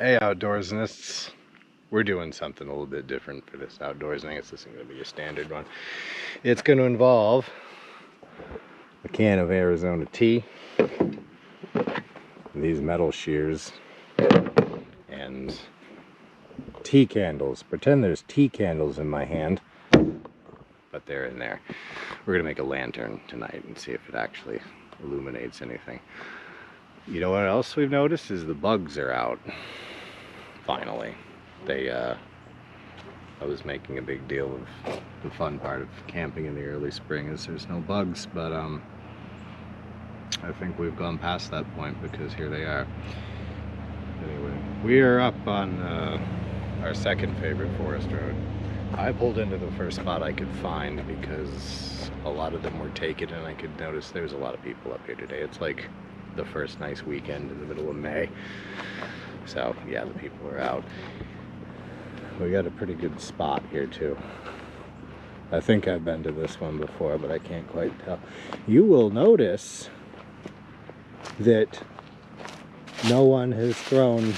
Hey outdoorsnists, we're doing something a little bit different for this outdoorsing. This isn't going to be a standard one. It's going to involve a can of Arizona tea, these metal shears, and tea candles. Pretend there's tea candles in my hand, but they're in there. We're going to make a lantern tonight and see if it actually illuminates anything. You know what else we've noticed is the bugs are out. Finally. I was making a big deal of the fun part of camping in the early spring is there's no bugs, but I think we've gone past that point because here they are. Anyway, we are up on our second favorite forest road. I pulled into the first spot I could find because a lot of them were taken, and I could notice there's a lot of people up here today. It's like the first nice weekend in the middle of May. So yeah, the people are out. We got a pretty good spot here too. I think I've been to this one before, but I can't quite tell. You will notice that no one has thrown,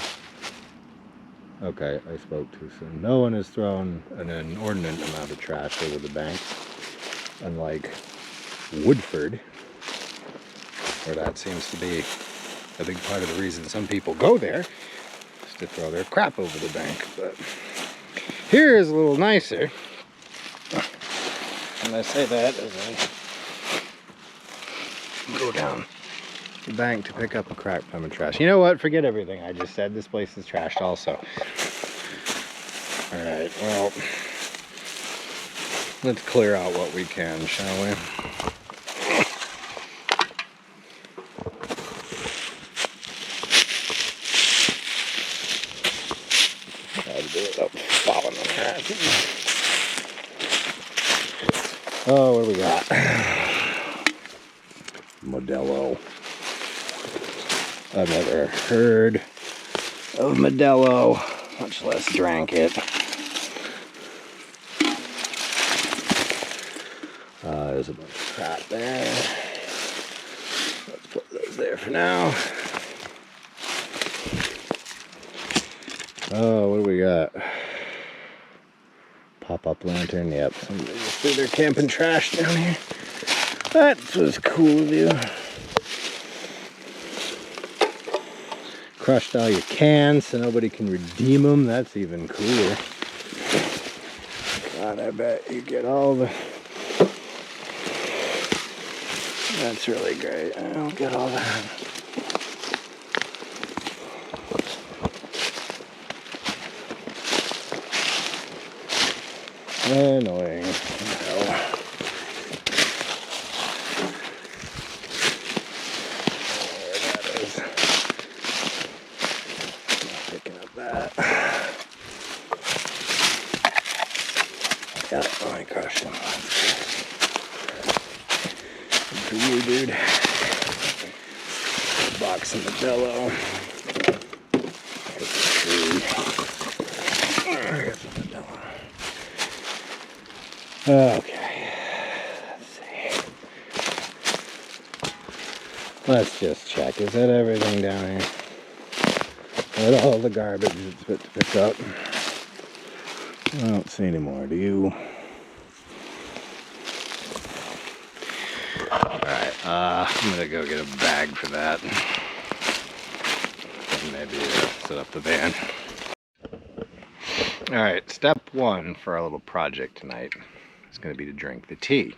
okay, I spoke too soon. No one has thrown an inordinate amount of trash over the bank, unlike Woodford, where that seems to be a big part of the reason some people go there, is to throw their crap over the bank. But here is a little nicer, and I say that as I go down the bank to pick up a crap ton of trash. You know what? Forget everything I just said. This place is trashed also. Alright, well, let's clear out what we can, shall we? Try to do it without falling on that. Oh, what do we got? Modelo. I've never heard of Modelo, much less drank it. There's a bunch of crap there. Let's put those there for now. Oh, what do we got? Pop-up lantern, yep. Somebody just threw their camping trash down here. That was cool of you. Crushed all your cans so nobody can redeem them. That's even cooler. God, I bet you get all the... That's really great. I don't get all that. Annoying. Hell. There that is. Not picking up that. Yeah, oh my gosh. Good for you, dude. A box of Modelo. There's a tree. There's some Modelo. Okay, let's see. Let's just check. Is that everything down here? Is that all the garbage it's fit to pick up? I don't see any more, do you? Alright, I'm gonna go get a bag for that. And maybe set up the van. Alright, step one for our little project tonight is going to be to drink the tea.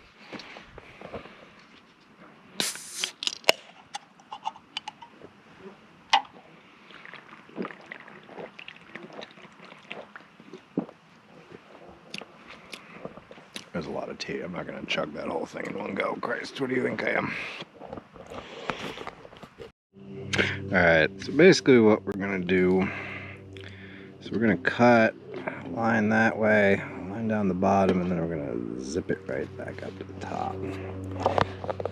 There's a lot of tea. I'm not going to chug that whole thing in one go. Christ, what do you think I am? Alright, so basically what we're going to do is we're going to cut a line that way, line down the bottom, and then we're going to zip it right back up to the top.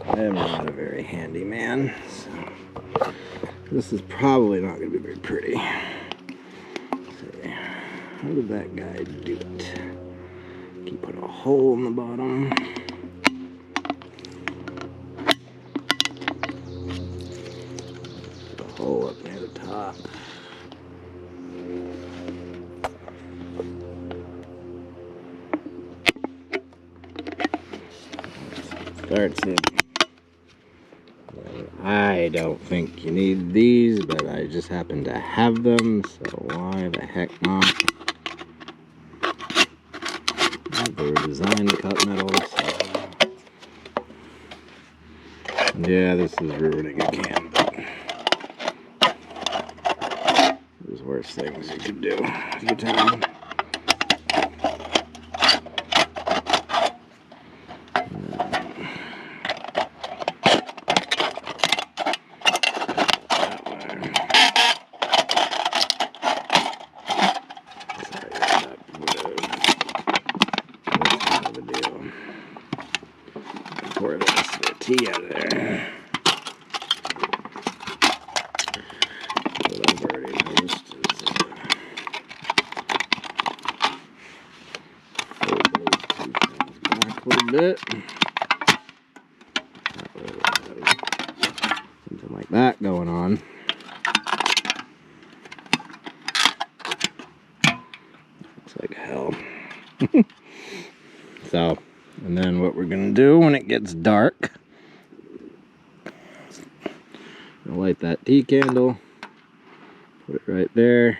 I'm not a very handy man, so this is probably not going to be very pretty. Let's see, how did that guy do it? He put a hole in the bottom. Put a hole up near the top. starts in. I don't think you need these, but I just happen to have them, so why the heck not? They were designed to cut metal, so... Yeah, this is ruining a can, but there's worse things you could do with your time. Pour the rest of the tea out of there. What I've already noticed is fold those two things back a little bit. Something like that going on. Looks like hell. So, and then what we're gonna do when it gets dark, I'll light that tea candle, put it right there,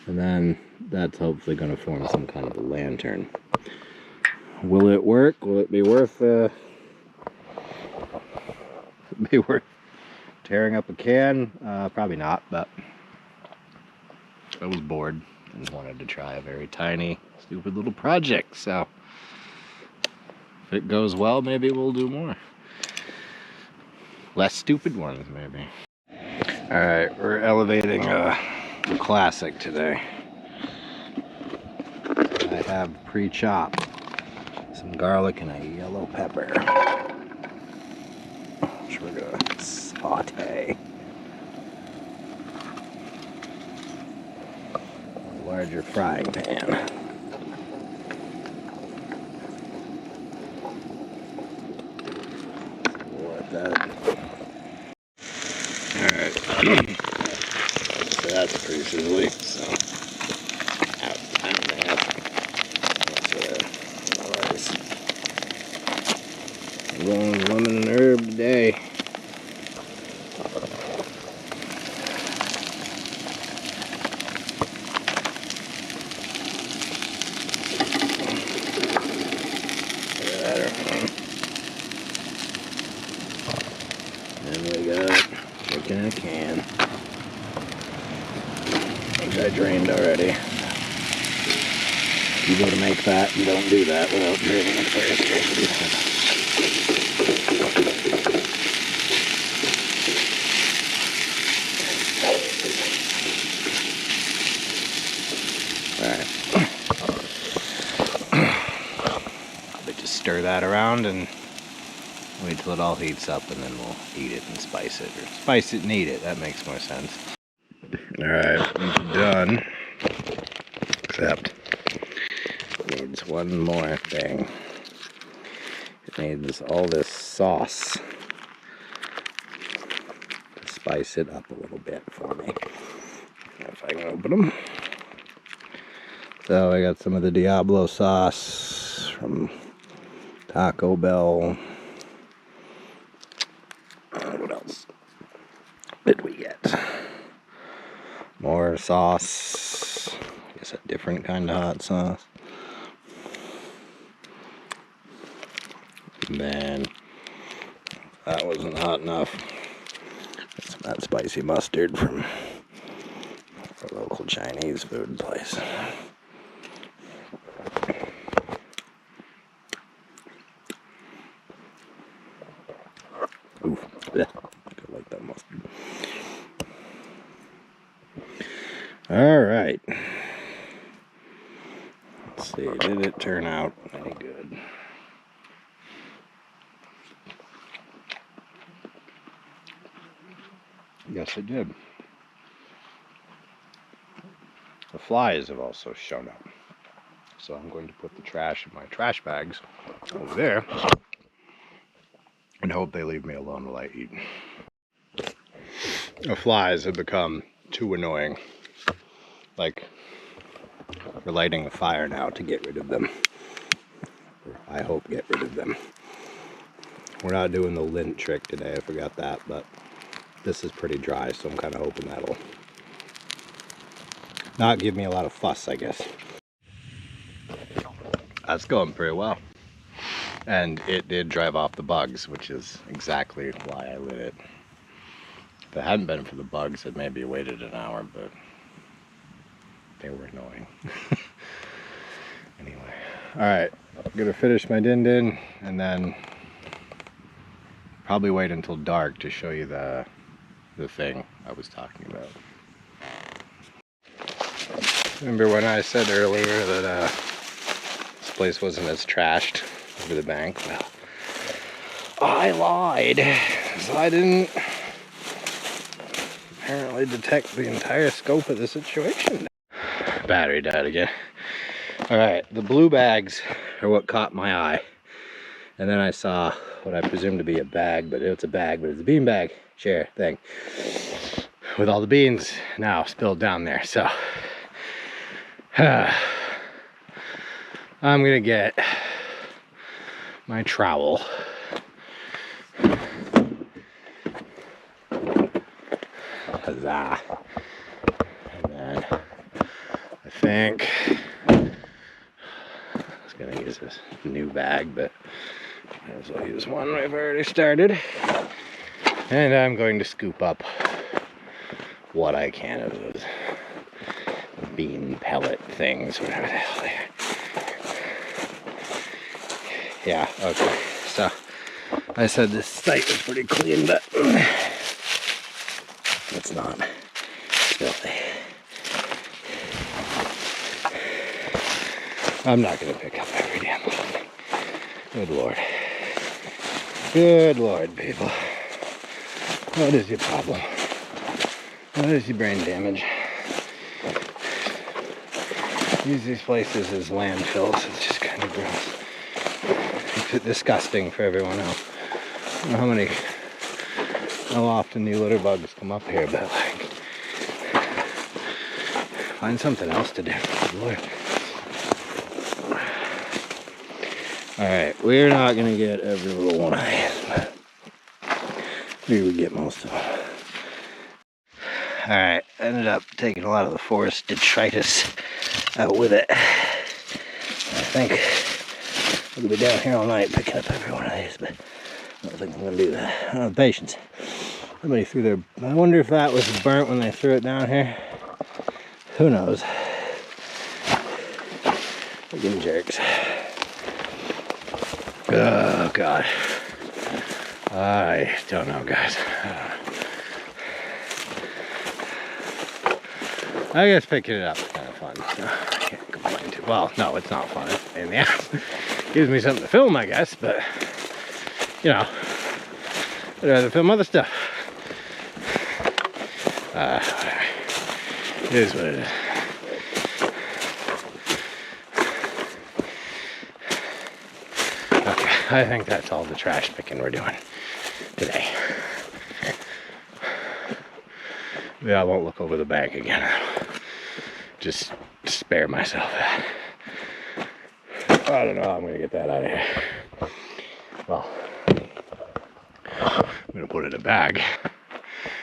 and then that's hopefully gonna form some kind of a lantern. Will it work? Will it be worth tearing up a can? Probably not, but I was bored and wanted to try a very tiny, stupid little project, so if it goes well, maybe we'll do more. Less stupid ones, maybe. Alright, we're elevating a classic today. I have pre-chopped some garlic and a yellow pepper, which we're gonna saute. A larger frying pan. Alright, so that's pretty sizzly, so out time and a half. That's I'm going with lemon and herb today. And we got chicken in a can, which I drained already. You go to make that, you don't do that without draining it first. Alright. But just stir that around and wait till it all heats up, and then we'll eat it and spice it. Or spice it and eat it, that makes more sense. Alright, it's done. Except it needs one more thing. It needs all this sauce to spice it up a little bit for me. If I can open them. So I got some of the Diablo sauce from Taco Bell. What else did we get? More sauce. I guess a different kind of hot sauce. And then that wasn't hot enough. Some of that spicy mustard from our local Chinese food place. Ooh, yeah, I like that mustard. All right. Let's see, did it turn out any good? Yes, it did. The flies have also shown up. So I'm going to put the trash in my trash bags over there and hope they leave me alone while I eat. The flies have become too annoying. Like, we're lighting a fire now to get rid of them. Or I hope get rid of them. We're not doing the lint trick today, I forgot that, but this is pretty dry, so I'm kind of hoping that'll not give me a lot of fuss, I guess. That's going pretty well. And it did drive off the bugs, which is exactly why I lit it. If it hadn't been for the bugs, I'd maybe waited an hour, but they were annoying. Anyway, all right, I'm gonna finish my din din and then probably wait until dark to show you the thing I was talking about. Remember when I said earlier that this place wasn't as trashed over the bank? Well, I lied. So I didn't apparently detect the entire scope of the situation. Battery died again. All right, the blue bags are what caught my eye. And then I saw what I presume to be a bag, but it's a bag, but it's a bean bag share thing with all the beans now spilled down there. So I'm gonna get my trowel. Huzzah. And then I think I was gonna use this new bag, but I might as well use one I've already started. And I'm going to scoop up what I can of those bean pellet things, whatever the hell they are. Yeah, okay. So I said this site was pretty clean, but it's not. Filthy. I'm not going to pick up every damn little thing. Good Lord. Good Lord, people. What is your problem? What is your brain damage? Use these places as landfills. It's just kind of gross. It's disgusting for everyone else. I don't know how often the litter bugs come up here, but like, find something else to do. Good Lord. Alright, we're not going to get every little one of these, but we would get most of them. Alright, ended up taking a lot of the forest detritus out with it. I think we'll be down here all night picking up every one of these, but I don't think I'm going to do that. I don't have patience. Somebody threw their... I wonder if that was burnt when they threw it down here. Who knows? Fucking jerks. Oh, God. I don't know, guys. I guess picking it up is kind of fun. So I can't complain too. Well, no, it's not fun. It's a pain in the ass. Gives me something to film, I guess, but, you know, I'd rather film other stuff. Whatever. It is what it is. Okay, I think that's all the trash picking we're doing today. Yeah, I won't look over the bank again. Just spare myself that. I don't know how I'm gonna get that out of here. Well, I'm gonna put it in a bag.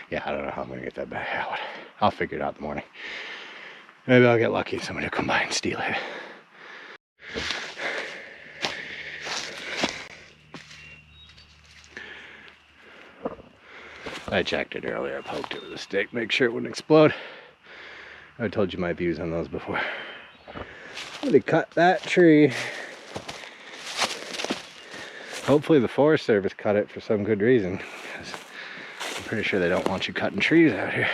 Yeah, I don't know how I'm gonna get that bag out. I'll figure it out in the morning. Maybe I'll get lucky and somebody will come by and steal it. I checked it earlier, I poked it with a stick, make sure it wouldn't explode. I told you my views on those before. Somebody cut that tree. Hopefully the Forest Service cut it for some good reason, because I'm pretty sure they don't want you cutting trees out here.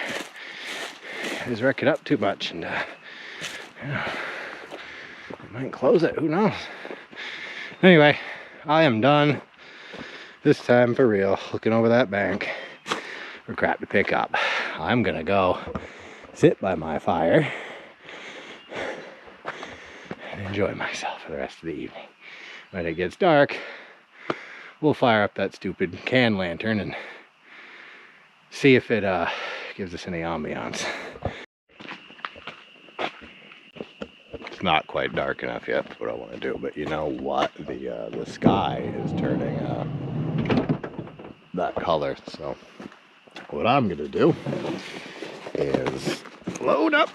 You guys wreck it up too much, and you know, they might close it, who knows. Anyway, I am done. This time for real, looking over that bank for crap to pick up. I'm gonna go sit by my fire and enjoy myself for the rest of the evening. When it gets dark, we'll fire up that stupid can lantern and see if it gives us any ambiance. It's not quite dark enough yet for what I want to do, but you know what? The sky is turning that color. So what I'm gonna do is load up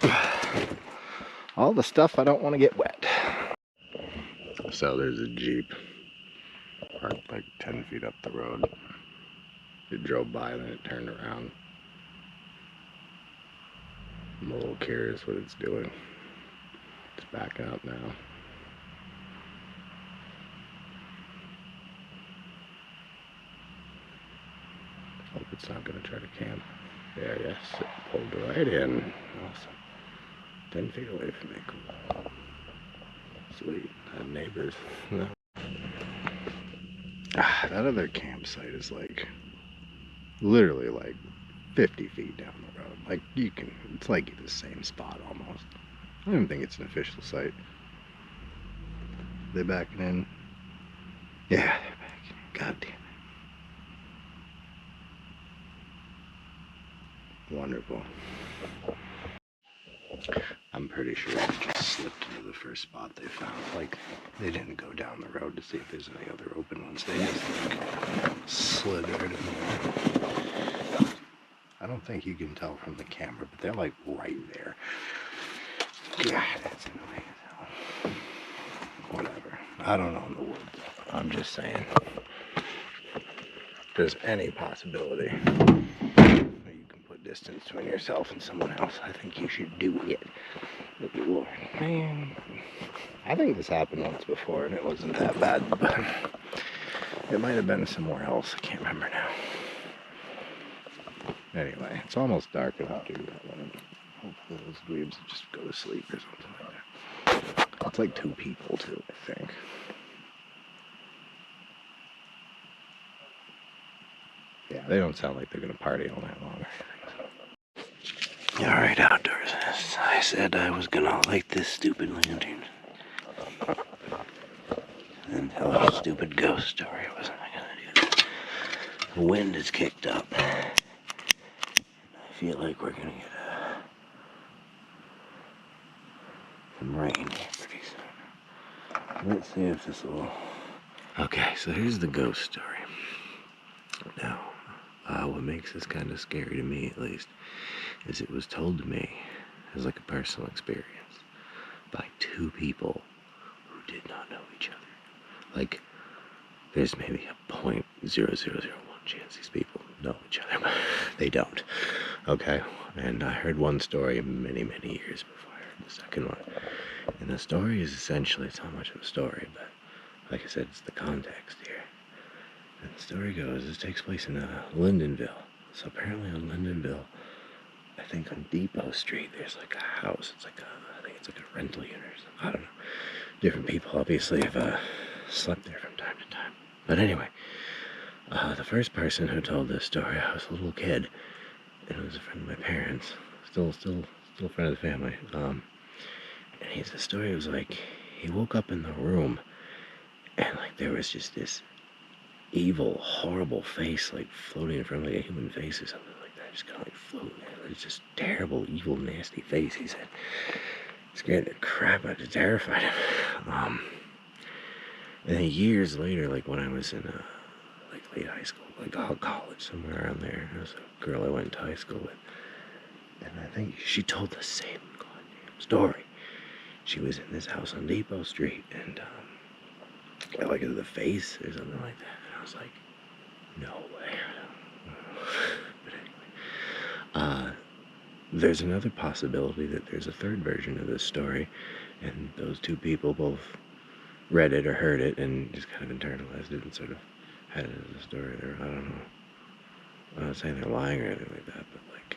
all the stuff I don't want to get wet. So there's a Jeep parked like 10 feet up the road. It drove by and then it turned around. I'm a little curious what it's doing. It's backing up now. Hope it's not going to try to camp. There, yes, it pulled right in. Awesome. 10 feet away from me. Cool. Sweet. I have neighbors. No. That other campsite is like literally like 50 feet down the road. Like you can, it's like the same spot almost. I don't even think it's an official site. They backing in? Yeah, they're backing in. God damn it. Wonderful. I'm pretty sure they just slipped into the first spot they found. Like, they didn't go down the road to see if there's any other open ones. They just like slid right in there. I don't think you can tell from the camera, but they're like right there. God, that's annoying as hell. Whatever. I don't know in the woods. I'm just saying. If there's any possibility that you can put distance between yourself and someone else, I think you should do it. Good Lord. Man, I think this happened once before and it wasn't that bad, but it might have been somewhere else. I can't remember now. Anyway, it's almost dark enough to do that one. Hopefully those dweebs just go to sleep or something like that. It's like 2 people too, I think. Yeah, they don't sound like they're gonna party all night long. Alright, outdoorsness. I said I was gonna light this stupid lantern. And tell a stupid ghost story. Wasn't I gonna do that? The wind has kicked up. I feel like we're gonna get some rain here pretty soon. Let's see if this will... Okay, so here's the ghost story. Now, what makes this kind of scary to me, at least, is it was told to me as like a personal experience by 2 people who did not know each other. Like, there's maybe a 0.0001 chance these people know each other, but they don't. Okay? And I heard one story many, many years before I heard the second one. And the story is essentially, it's not much of a story, but like I said, it's the context here. And the story goes, this takes place in Lindenville. So apparently on Lindenville, I think on Depot Street, there's like a house. It's like I think it's like a rental unit or something. I don't know. Different people obviously have slept there from time to time. But anyway, the first person who told this story, I was a little kid, and it was a friend of my parents. Still a friend of the family. And the story was like, he woke up in the room, and like there was just this evil, horrible face like floating in front of like a human face or something like that. Just kind of like floating there. It's just terrible, evil, nasty face, he said. It scared the crap out of, terrified him. And then years later, like when I was in like late high school, like college, somewhere around there, there was a girl I went to high school with, and I think she told the same goddamn story. She was in this house on Depot Street, and like the face or something like that. And I was like, no way. But anyway, there's another possibility that there's a third version of this story, and those 2 people both read it or heard it and just kind of internalized it and sort of had it as a story there. I don't know. I'm not saying they're lying or anything like that, but like,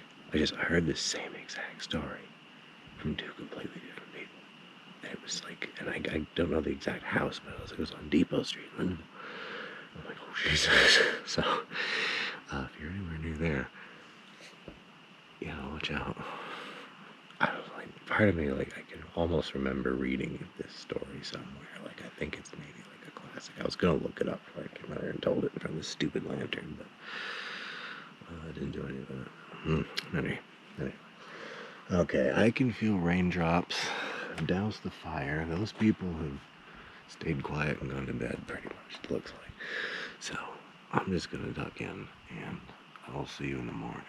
I heard the same exact story from 2 completely different people. And it was like, and I don't know the exact house, but it was on Depot Street, Lindenville. I'm like, oh Jesus. So, if you're anywhere near there, you know, watch out. I was like, part of me, like, I can almost remember reading this story somewhere. Like, I think it's maybe like a classic. I was gonna look it up before I came out here and told it in front of this stupid lantern, but I didn't do any of that. Anyway. Okay, I can feel raindrops. I've doused the fire. Those people have stayed quiet and gone to bed, pretty much, it looks like. So, I'm just gonna duck in, and I'll see you in the morning.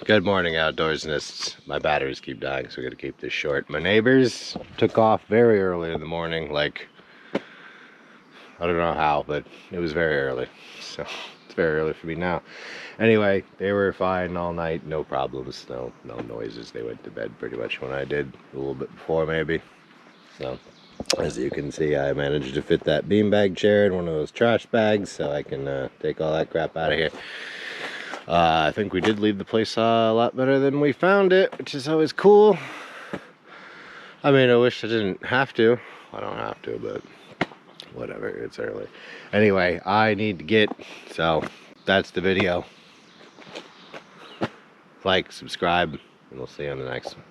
Good morning, outdoorsnists. My batteries keep dying, so we gotta keep this short. My neighbors took off very early in the morning, like, I don't know how, but it was very early. So it's very early for me now. Anyway, they were fine all night, no problems, no noises. They went to bed pretty much when I did, a little bit before maybe. So as you can see, I managed to fit that beanbag chair in one of those trash bags, so I can take all that crap out of here. I think we did leave the place a lot better than we found it, which is always cool. I mean, I wish I didn't have to. I don't have to, but whatever, it's early. Anyway, I need to get, so that's the video. Like, subscribe, and we'll see you on the next one.